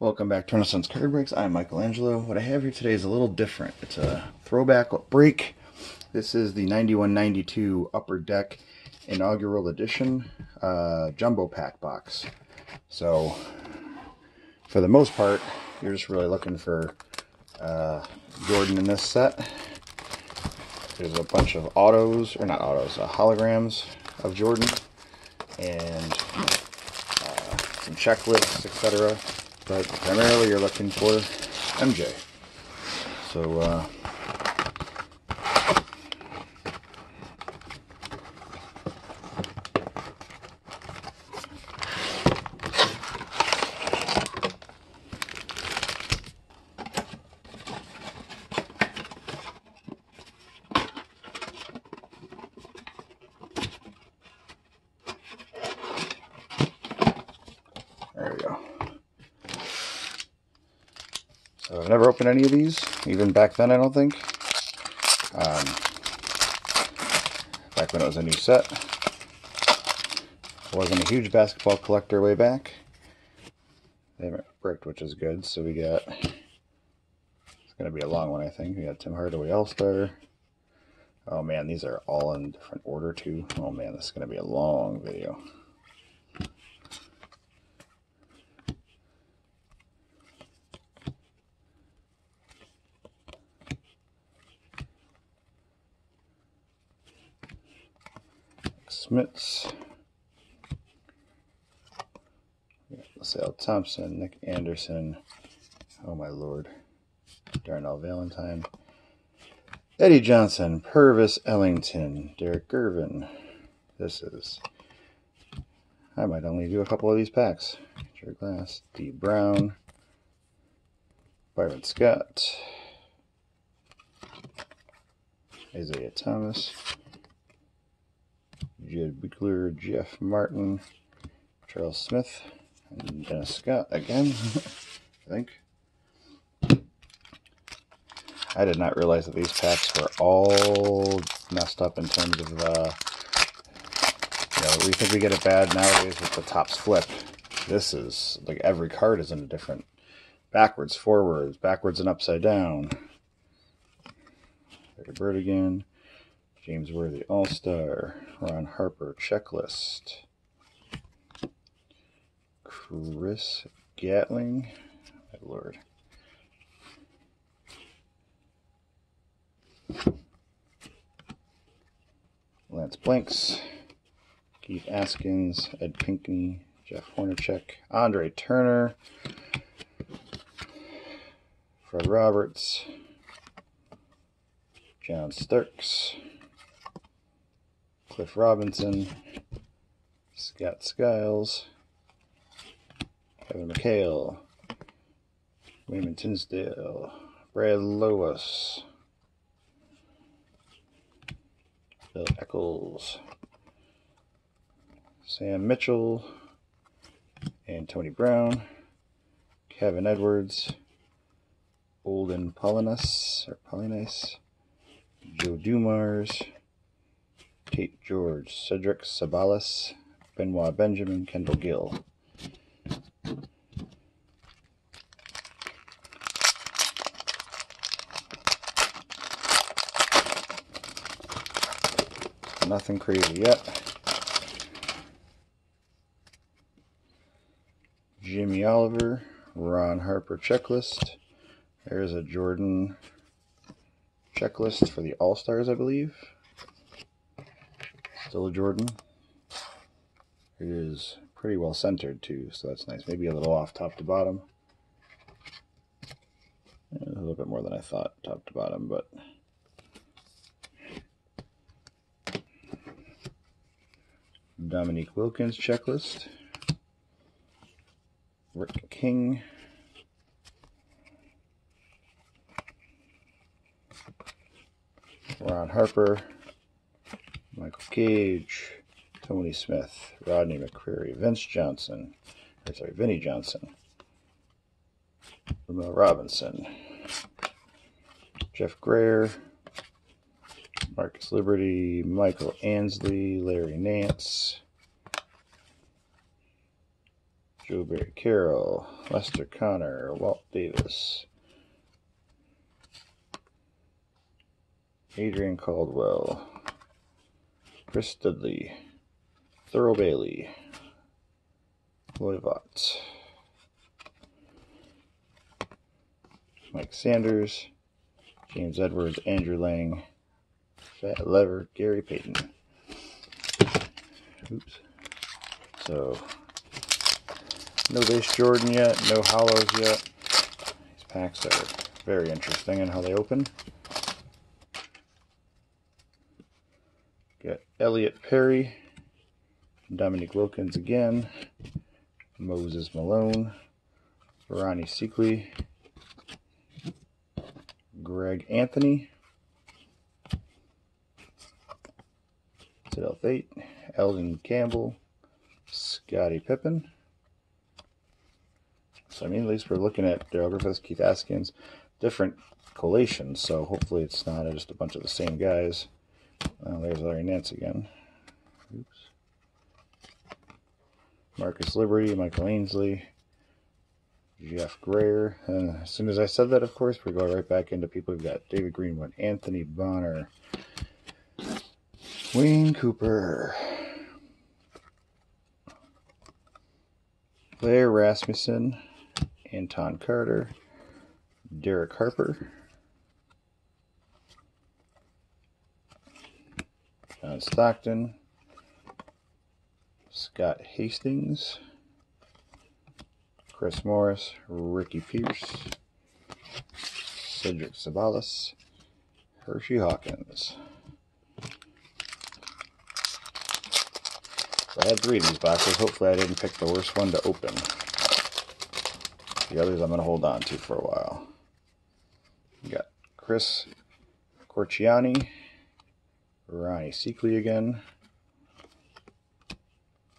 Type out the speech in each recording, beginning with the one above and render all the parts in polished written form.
Welcome back to Renaissance Card Breaks. I'm Michelangelo. What I have here today is a little different. It's a throwback break. This is the 91-92 Upper Deck Inaugural Edition Jumbo Pack box. So, for the most part, you're just really looking for Jordan in this set. There's a bunch of autos, or not autos, holograms of Jordan, and some checklists, etc. But primarily you're looking for MJ. So, there we go. So I've never opened any of these, even back then I don't think. Back when it was a new set. I wasn't a huge basketball collector way back. They haven't bricked, which is good. So we got, it's going to be a long one I think. We got Tim Hardaway All-Star. Oh man, these are all in different order too. Oh man, this is going to be a long video. Smits, LaSalle Thompson, Nick Anderson, oh my lord, Darnell Valentine, Eddie Johnson, Purvis Ellington, Derek Gervin. This is, I might only do a couple of these packs. Jared Glass, D. Brown, Byron Scott, Isaiah Thomas, Jed Buechler, Jeff Martin, Charles Smith, and Dennis Scott again, I think. I did not realize that these packs were all messed up in terms of, we think we get it bad nowadays with the tops flip. This is, like, every card is in a different, backwards, forwards, backwards and upside down. There's Bird again. James Worthy All-Star, Ron Harper Checklist, Chris Gatling, my lord, Lance Blanks, Keith Askins, Ed Pinkney, Jeff Hornacek, Andre Turner, Fred Roberts, John Starks, Cliff Robinson, Scott Skiles, Kevin McHale, Wayman Tinsdale, Brad Lois, Bill Eccles, Sam Mitchell, and Tony Brown, Kevin Edwards, Olden Polinis, Joe Dumars, Tate George, Cedric Sabalas, Benoit Benjamin, Kendall Gill. Nothing crazy yet. Jimmy Oliver, Ron Harper Checklist. There's a Jordan checklist for the All-Stars, I believe. Still a Jordan. It is pretty well centered too, so that's nice. Maybe a little off top to bottom. A little bit more than I thought, top to bottom, but Dominique Wilkins checklist. Rick King. Ron Harper. Michael Cage. Tony Smith. Rodney McCreary. Vinny Johnson. Ramel Robinson. Jeff Grayer. Marcus Liberty, Michael Ansley, Larry Nance, Joe Barry Carroll, Lester Connor, Walt Davis, Adrian Caldwell, Chris Dudley, Thurl Bailey, Lloyd Vaught, Mike Sanders, James Edwards, Andrew Lang, Fat Lever, Gary Payton. Oops. So, no base Jordan yet, no hollows yet. These packs are very interesting in how they open. Got Elliot Perry, Dominique Wilkins again, Moses Malone, Ronnie Seekley, Greg Anthony, Sidell Fate, Eldon Campbell, Scottie Pippen. So I mean, at least we're looking at Darrell Griffiths, Keith Askins, different collations, so hopefully it's not just a bunch of the same guys. There's Larry Nance again. Oops. Marcus Liberty, Michael Ainsley, Jeff Grayer. And as soon as I said that, of course, we're going right back into people. We've got David Greenwood, Anthony Bonner, Wayne Cooper, Blair Rasmussen, Anton Carter, Derek Harper, John Stockton, Scott Hastings, Chris Morris, Ricky Pierce, Cedric Sabalas, Hershey Hawkins. So I had 3 of these boxes. Hopefully I didn't pick the worst one to open. The others I'm going to hold on to for a while. We got Chris Corciani, Ronnie Seekley again,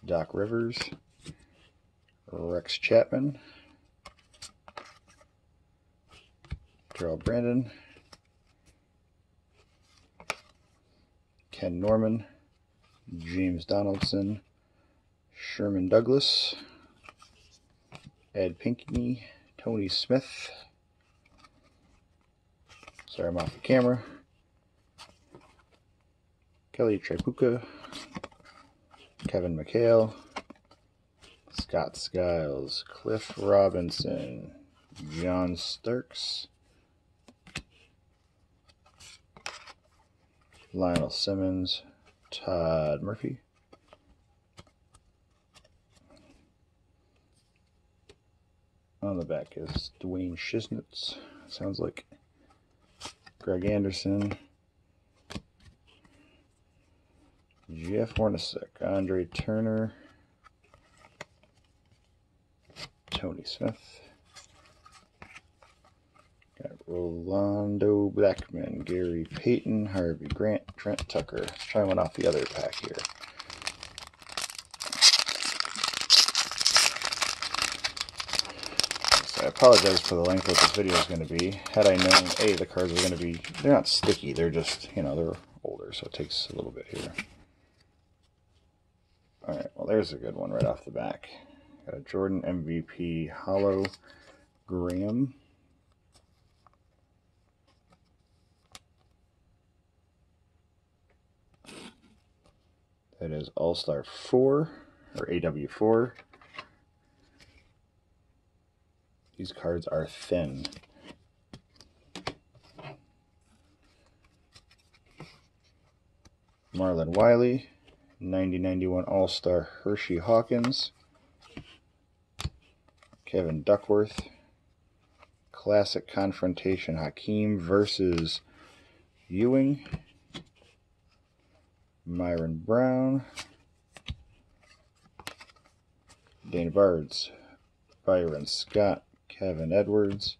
Doc Rivers, Rex Chapman, Terrell Brandon, Ken Norman, James Donaldson, Sherman Douglas, Ed Pinckney, Tony Smith. Sorry, I'm off the camera. Kelly Tripucka, Kevin McHale, Scott Skiles, Cliff Robinson, John Starks, Lionel Simmons, Todd Murphy, on the back is Dwayne Shiznitz, sounds like, Greg Anderson, Jeff Hornacek, Andre Turner, Tony Smith, got Rolando Blackman, Gary Payton, Harvey Grant, Trent Tucker. Let's try one off the other pack here. So I apologize for the length that this video is going to be. Had I known, A, the cards are going to be, they're not sticky, they're just, you know, they're older, so it takes a little bit here. Alright, well there's a good one right off the back. Got a Jordan MVP Hollow Graham. That is All-Star 4, or AW4. These cards are thin. Marlon Wiley, 90-91 All-Star Hershey Hawkins, Kevin Duckworth, Classic Confrontation Hakeem versus Ewing, Myron Brown, Dana Bards, Byron Scott, Kevin Edwards,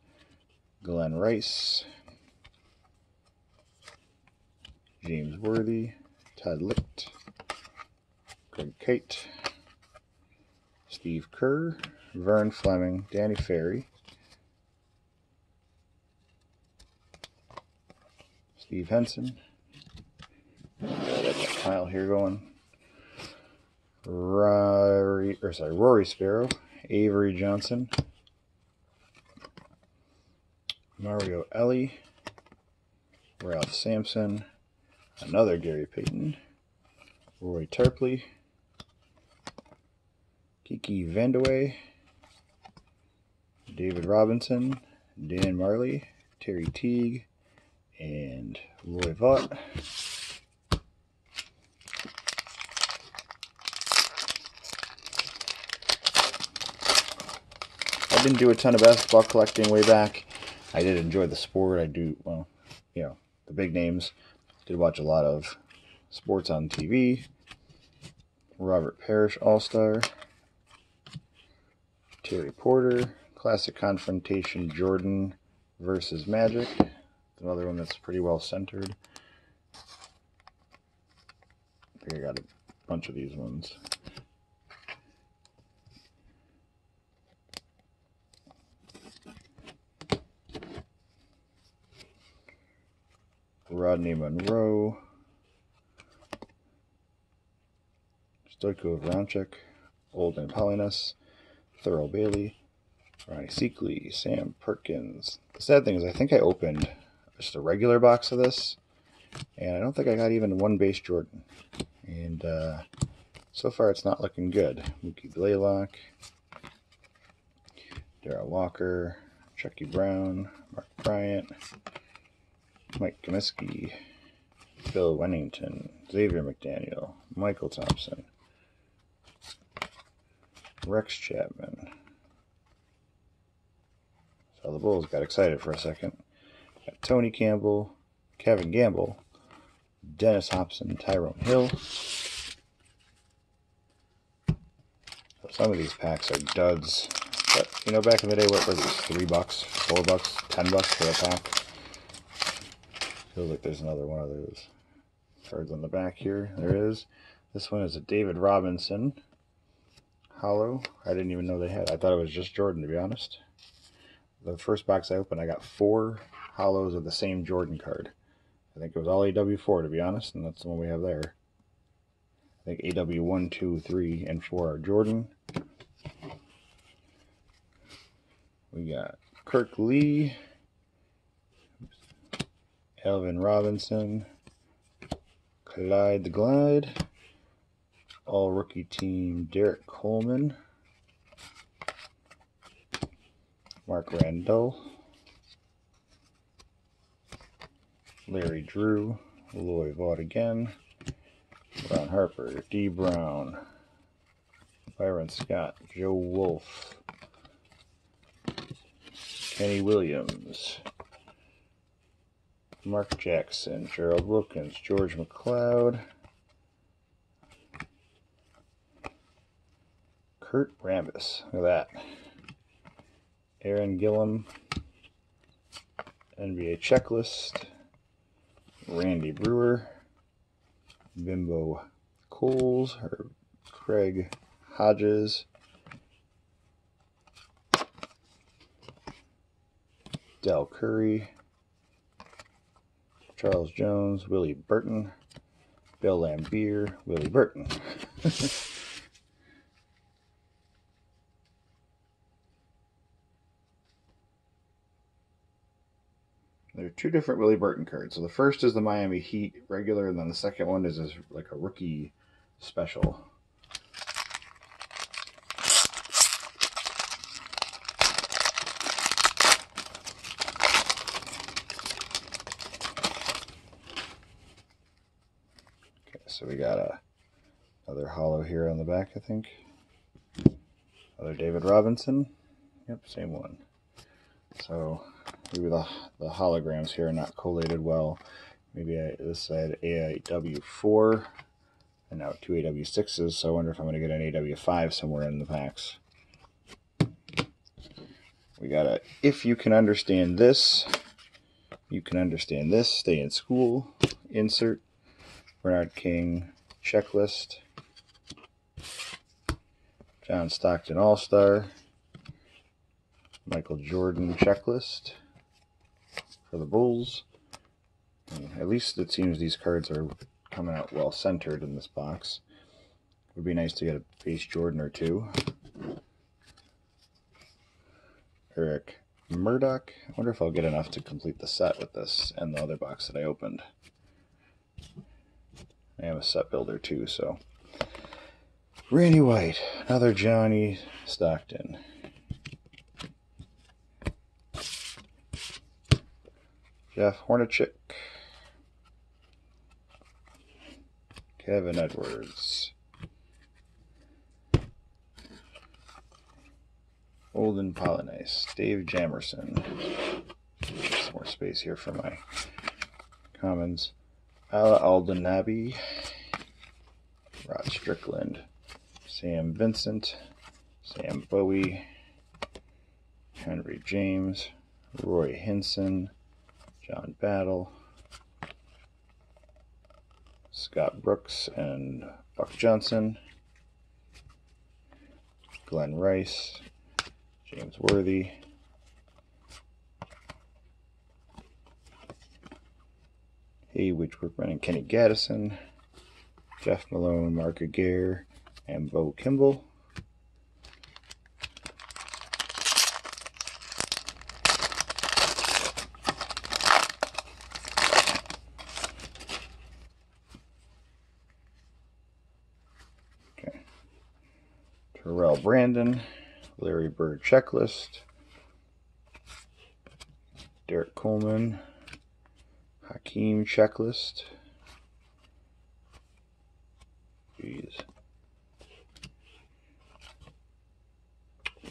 Glenn Rice, James Worthy, Todd Licht, Greg Kite, Steve Kerr, Vern Fleming, Danny Ferry, Steve Henson. Got that pile here going. Rory Sparrow, Avery Johnson, Mario Ellie, Ralph Sampson, another Gary Payton, Roy Tarpley, Kiki Vandeweghe, David Robinson, Dan Marley, Terry Teague, and Roy Vaught. I didn't do a ton of basketball collecting way back. I did enjoy the sport. I do, well, you know, the big names. Did watch a lot of sports on TV. Robert Parrish All-Star, Terry Porter, Classic Confrontation Jordan versus Magic. Another one that's pretty well centered. I think I got a bunch of these ones. Rodney Monroe, Stoiko Vranchek, Olden Polinas, Thurl Bailey, Ronnie Seekley, Sam Perkins. The sad thing is I think I opened just a regular box of this, and I don't think I got even one base Jordan. And so far it's not looking good. Mookie Blaylock, Darrell Walker, Chucky Brown, Mark Bryant, Mike Comiskey, Bill Wennington, Xavier McDaniel, Michael Thompson, Rex Chapman. So the Bulls got excited for a second. Got Tony Campbell, Kevin Gamble, Dennis Hobson, Tyrone Hill. So some of these packs are duds. But, you know, back in the day, what were these? $3, $4, $10 for a pack? Feels like there's another one of those cards on the back here. There is. This one is a David Robinson hollow. I didn't even know they had. I thought it was just Jordan, to be honest. The first box I opened, I got 4 hollows of the same Jordan card. I think it was all AW4, to be honest, and that's the one we have there. I think AW1, 2, 3, and 4 are Jordan. We got Kirk Lee, Alvin Robinson, Clyde the Glide, all rookie team Derek Coleman, Mark Randall, Larry Drew, Loy Vaught again, Ron Harper, D. Brown, Byron Scott, Joe Wolf, Kenny Williams, Mark Jackson, Gerald Wilkins, George McLeod, Kurt Rambis, look at that, Aaron Gillum, NBA Checklist, Randy Brewer, Bimbo Coles, or Craig Hodges, Del Curry, Charles Jones, Willie Burton, Bill Lambier, Willie Burton. There are 2 different Willie Burton cards. So the first is the Miami Heat regular, and then the second one is like a rookie special. So we got another hollow here on the back, I think. Another David Robinson. Yep, same one. So maybe the holograms here are not collated well. Maybe this had AW4 and now 2 AW6s, so I wonder if I'm going to get an AW5 somewhere in the packs. We got a If You Can Understand This, You Can Understand This, Stay in School, insert, Bernard King, checklist, John Stockton All-Star, Michael Jordan checklist for the Bulls. And at least it seems these cards are coming out well centered in this box. It would be nice to get a base Jordan or 2. Eric Murdoch. I wonder if I'll get enough to complete the set with this and the other box that I opened. I am a set builder too, so. Randy White, another Johnny Stockton. Jeff Hornacek. Kevin Edwards. Olden Polynice. Dave Jamerson. Some more space here for my commons. Ala Aldenabi. Rod Strickland. Sam Vincent. Sam Bowie. Henry James. Roy Hinson. John Battle. Scott Brooks and Buck Johnson. Glenn Rice. James Worthy. Haywood Workman and Kenny Gaddison. Jeff Malone, Mark Aguirre, and Bo Kimball. Okay. Terrell Brandon. Larry Bird checklist. Derek Coleman. Hakeem checklist. Jeez.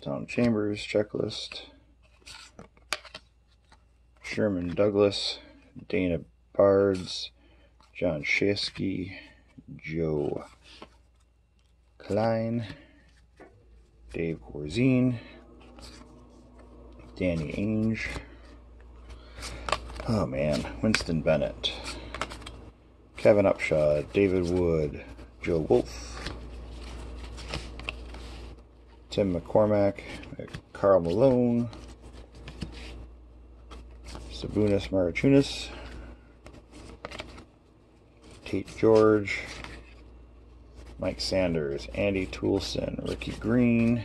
Tom Chambers checklist. Sherman Douglas. Dana Bards. John Shasky. Joe Klein. Dave Corzine, Danny Ainge, oh man, Winston Bennett, Kevin Upshaw, David Wood, Joe Wolf, Tim McCormack, Carl Malone, Sabunis Marachunas, Tate George, Mike Sanders, Andy Toulson, Ricky Green,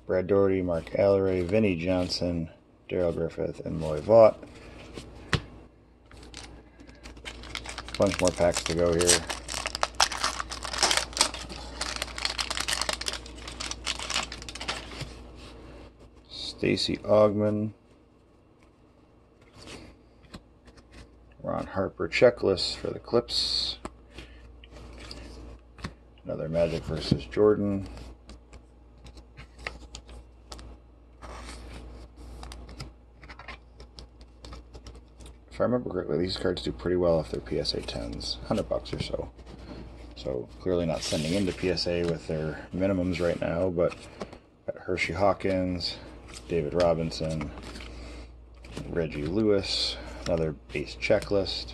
Brad Doherty, Mark Alleray, Vinnie Johnson, Daryl Griffith, and Loy Vaught. A bunch more packs to go here. Stacey Augman, Ron Harper checklist for the Clips. Another Magic versus Jordan. If I remember correctly, these cards do pretty well if they're PSA 10s, $100 or so. So clearly not sending into PSA with their minimums right now, but got Hershey Hawkins, David Robinson, Reggie Lewis, another base checklist.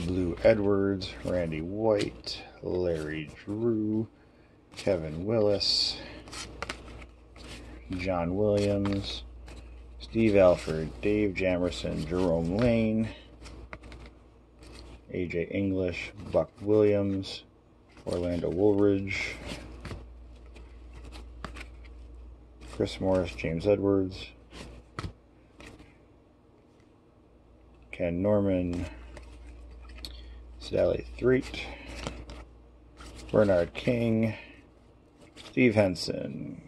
Blue Edwards, Randy White, Larry Drew, Kevin Willis, John Williams, Steve Alford, Dave Jamerson, Jerome Lane, AJ English, Buck Williams, Orlando Woolridge, Chris Morris, James Edwards, Ken Norman, Sally Threet, Bernard King, Steve Henson,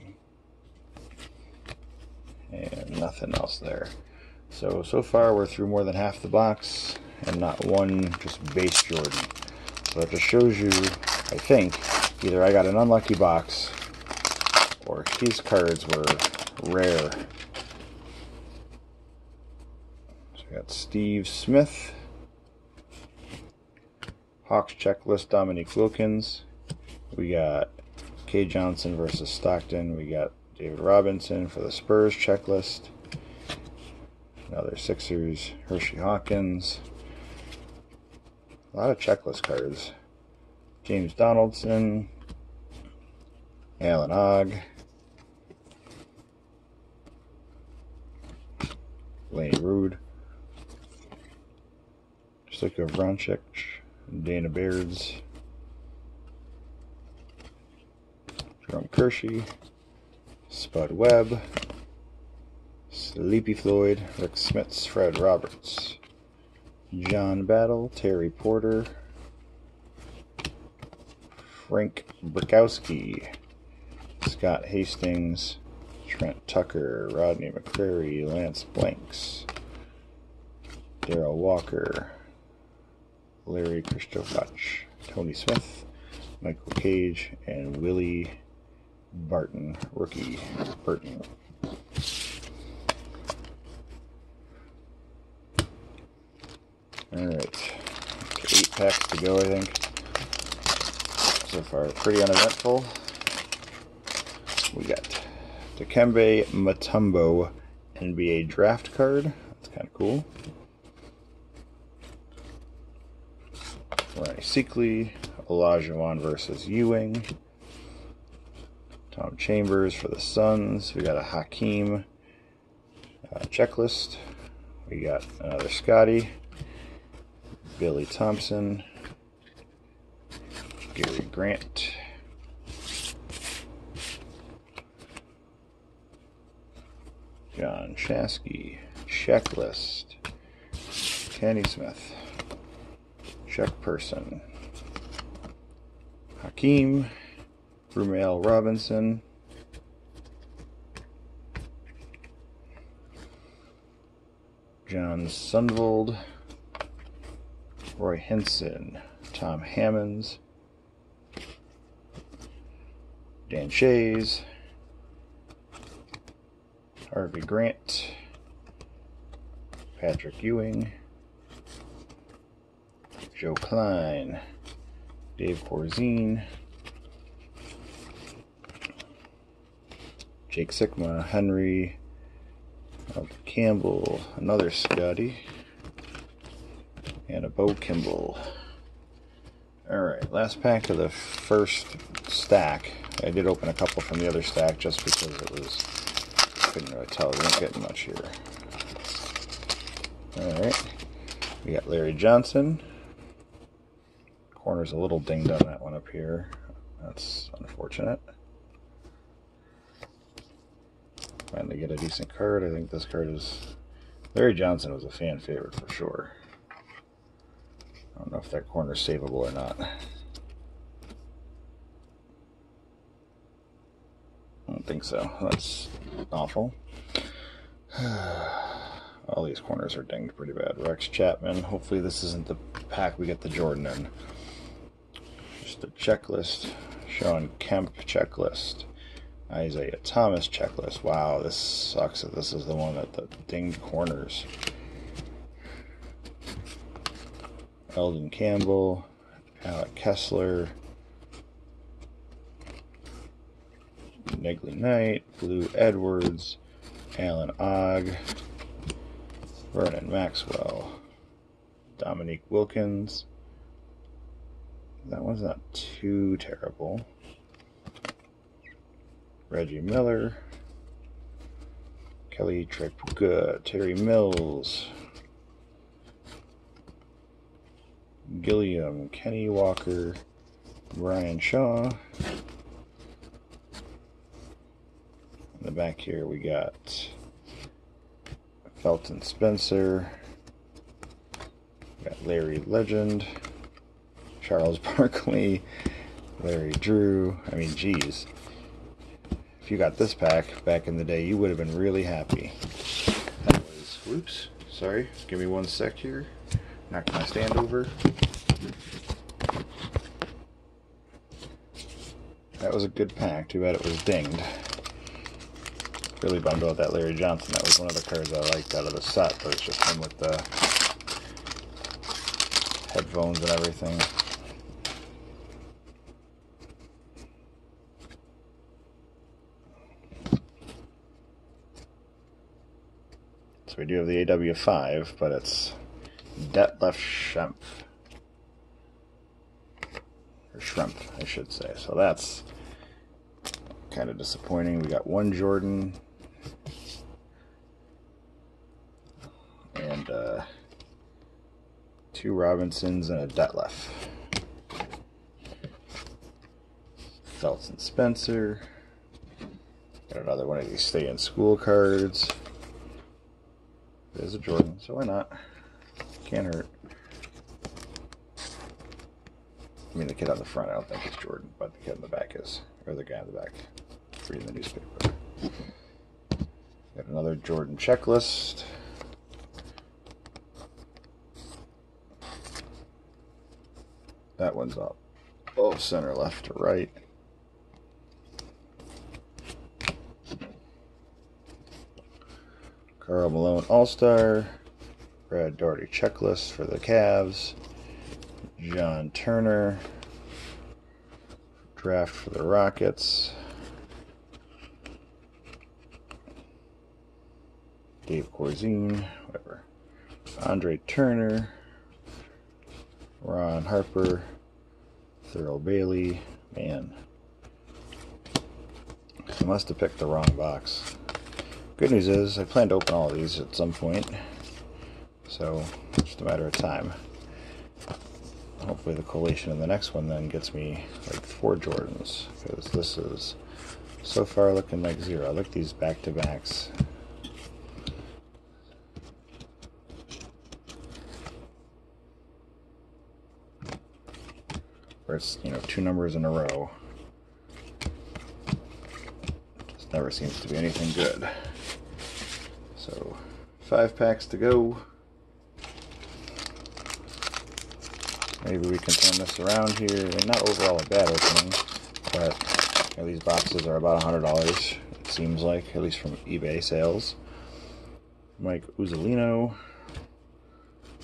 and nothing else there. So far we're through more than half the box and not one just base Jordan. So it just shows you, I think, either I got an unlucky box or these cards were rare. So we got Steve Smith, Hawks checklist, Dominique Wilkins. We got Kay Johnson versus Stockton. We got David Robinson for the Spurs checklist. Another Sixers, Hershey Hawkins. A lot of checklist cards. James Donaldson, Alan Ogg, Lenny Rude, Stoiko Vrancic, Dana Beards, Jerome Kershey, Spud Webb, Sleepy Floyd, Rick Smits, Fred Roberts, John Battle, Terry Porter, Frank Brickowski, Scott Hastings, Trent Tucker, Rodney McCrary, Lance Blanks, Darrell Walker, Larry Kristofach, Tony Smith, Michael Cage, and Willie Barton, rookie Burton. Alright, 8 packs to go, I think. So far, pretty uneventful. We got Dikembe Mutombo NBA draft card. That's kind of cool. Ronnie Seekley, Olajuwon versus Ewing. Tom Chambers for the Suns. We got a Hakeem checklist. We got another Scotty. Billy Thompson. Gary Grant. John Shasky. Checklist. Kenny Smith. Check person. Hakeem. Rumael Robinson. John Sundvold. Roy Hinson. Tom Hammonds. Dan Shays. Harvey Grant. Patrick Ewing. Joe Klein. Dave Corzine. Jake Sigma, Henry, Campbell, another Scotty, and a Bo Kimball. Alright, last pack of the first stack. I did open a couple from the other stack just because it was, couldn't really tell, we weren't getting much here. Alright, we got Larry Johnson. Corner's a little dinged on that one up here. That's unfortunate. Finally get a decent card. I think this card is... Larry Johnson was a fan favorite for sure. I don't know if that corner's savable or not. I don't think so. That's awful. All these corners are dinged pretty bad. Rex Chapman. Hopefully this isn't the pack we get the Jordan in. Just a checklist. Sean Kemp checklist. Isaiah Thomas checklist. Wow, this sucks that this is the one at the dinged corners. Eldon Campbell, Alec Kessler, Negley Knight, Blue Edwards, Alan Ogg, Vernon Maxwell, Dominique Wilkins. That one's not too terrible. Reggie Miller, Kelly Tripucka, Terry Mills, Gilliam, Kenny Walker, Brian Shaw. In the back here we got Felton Spencer, we got Larry Legend, Charles Barkley, Larry Drew. I mean, geez. If you got this pack back in the day, you would have been really happy. That was, whoops, sorry, give me one sec here. Knock my stand over. That was a good pack, too bad it was dinged. Really bummed out that Larry Johnson. That was one of the cards I liked out of the set, but it's just him with the headphones and everything. So we do have the AW5, but it's Detlef Schrempf. Or Schrempf, I should say. So that's kind of disappointing. We got one Jordan and two Robinsons and a Detlef. Felton Spencer, Got another one of these stay in school cards. There's a Jordan, so why not? Can't hurt. I mean, the kid on the front, I don't think is Jordan, but the kid in the back is. Or the guy in the back reading the newspaper. Got another Jordan checklist. That one's up. Oh, center, left to right. Karl Malone All-Star. Brad Daugherty checklist for the Cavs. John Turner. Draft for the Rockets. Dave Corzine, whatever. Andre Turner. Ron Harper. Thurl Bailey. Man. I must have picked the wrong box. Good news is I plan to open all of these at some point. So, just a matter of time. Hopefully the collation in the next one then gets me like 4 Jordans. Because this is so far looking like 0. I like these back-to-backs. Where it's, you know, 2 numbers in a row. Just never seems to be anything good. So, 5 packs to go. Maybe we can turn this around here. And not overall a bad opening, but you know, these boxes are about $100, it seems like, at least from eBay sales. Mike Uzzolino,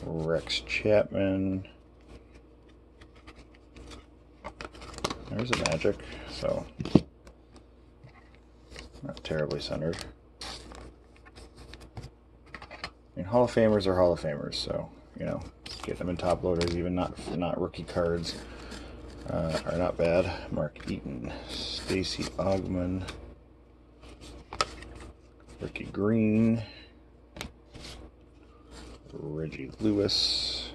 Rex Chapman. There's a Magic, so not terribly centered. I mean, Hall of Famers are Hall of Famers, so you know, get them in top loaders, even not rookie cards, are not bad. Mark Eaton, Stacey Augmon, Ricky Green, Reggie Lewis,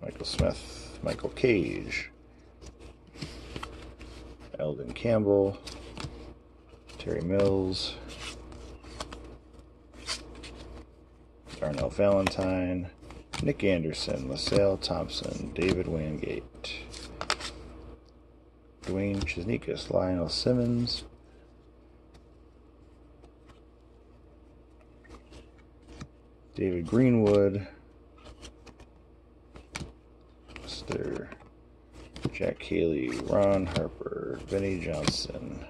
Michael Smith, Michael Cage, Eldon Campbell, Terry Mills, Darnell Valentine, Nick Anderson, LaSalle Thompson, David Wingate, Dwayne Chesnikas, Lionel Simmons, David Greenwood, Mr. Jack Haley, Ron Harper, Vinnie Johnson,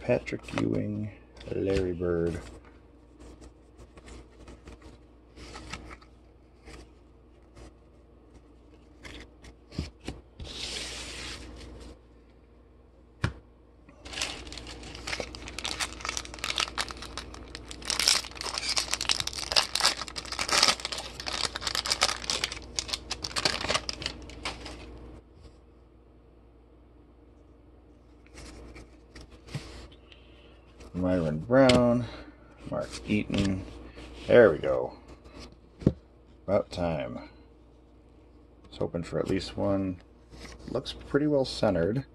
Patrick Ewing, Larry Bird, Myron Brown, Mark Eaton. There we go. About time. I was hoping for at least one. Looks pretty well centered.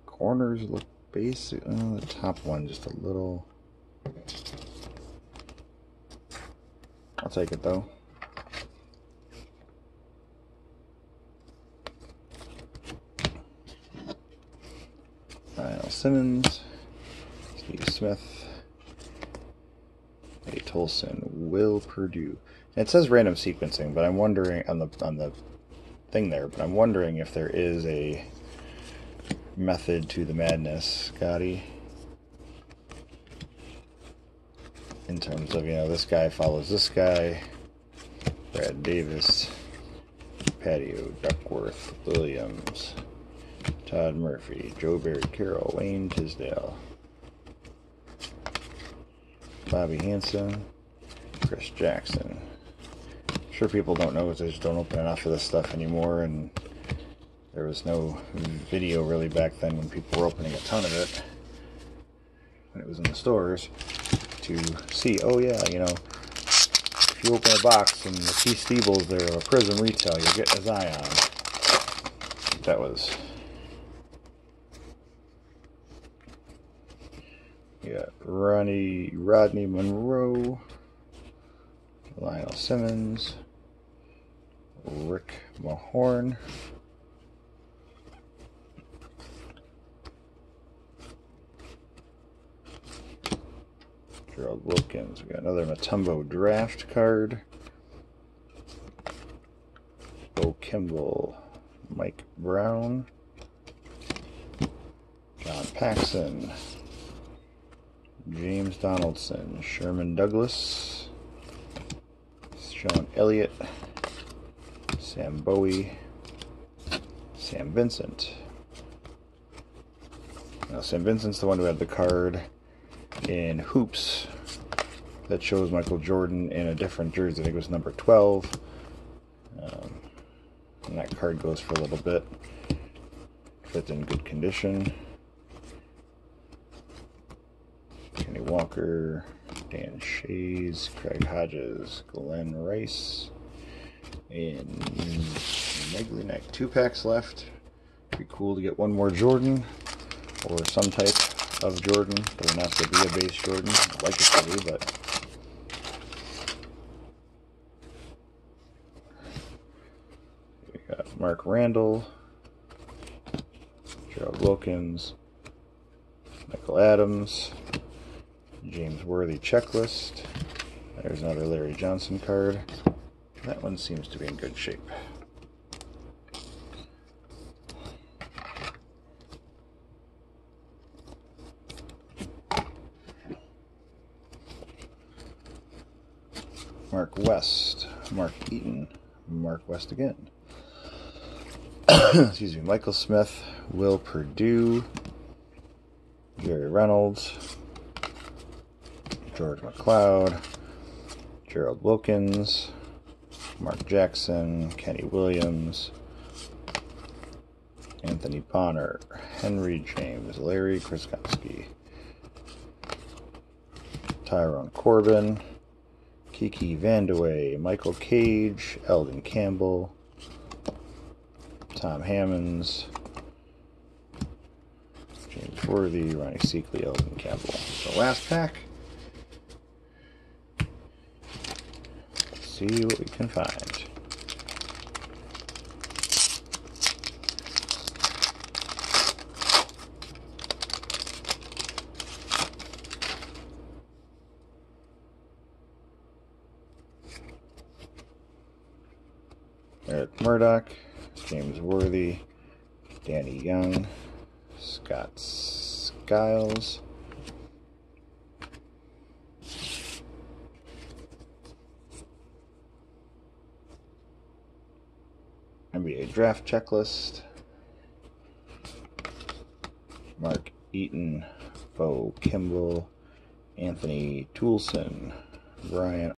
Corners look basic. The top one just a little. I'll take it though. Lionel Simmons, Steve Smith, Nate Tolson, Will Purdue. And it says random sequencing, but I'm wondering on the thing there. But I'm wondering if there is a method to the madness, Scotty. In terms of, you know, this guy follows this guy, Brad Davis, Patio, Duckworth, Williams, Todd Murphy, Joe Barry Carroll, Wayne Tisdale, Bobby Hansen, Chris Jackson. I'm sure people don't know because they just don't open enough of this stuff anymore, and there was no video really back then when people were opening a ton of it when it was in the stores to see, oh yeah, you know, if you open a box and the Keith Steebles there, a Prism retail, you're getting a Zion. That was We got Rodney Monroe, Lionel Simmons, Rick Mahorn, Gerald Wilkins. We got another Mutombo draft card. Bo Kimball, Mike Brown, John Paxson, James Donaldson, Sherman Douglas, Sean Elliott, Sam Bowie, Sam Vincent. Now Sam Vincent's the one who had the card in Hoops that shows Michael Jordan in a different jersey. I think it was number 12. And that card goes for a little bit. It's in good condition. Kenny Walker, Dan Shays, Craig Hodges, Glenn Rice, and Negley Neck. 2 packs left. Be cool to get one more Jordan or some type of Jordan. Doesn't have to be a base Jordan. I'd like it to be, but we got Mark Randall, Gerald Wilkins, Michael Adams, James Worthy checklist. There's another Larry Johnson card. That one seems to be in good shape. Mark West, Mark Eaton, Mark West again. Excuse me, Michael Smith, Will Perdue, Jerry Reynolds, George McLeod, Gerald Wilkins, Mark Jackson, Kenny Williams, Anthony Bonner, Henry James, Larry Krzyzewski, Tyrone Corbin, Kiki Vandeweghe, Michael Cage, Eldon Campbell, Tom Hammonds, James Worthy, Ronnie Seekley, Eldon Campbell. The last pack. Let's see what we can find. Eric Murdoch, James Worthy, Danny Young, Scott Skiles, NBA draft checklist, Mark Eaton, Bo Kimball, Anthony Toulson, Brian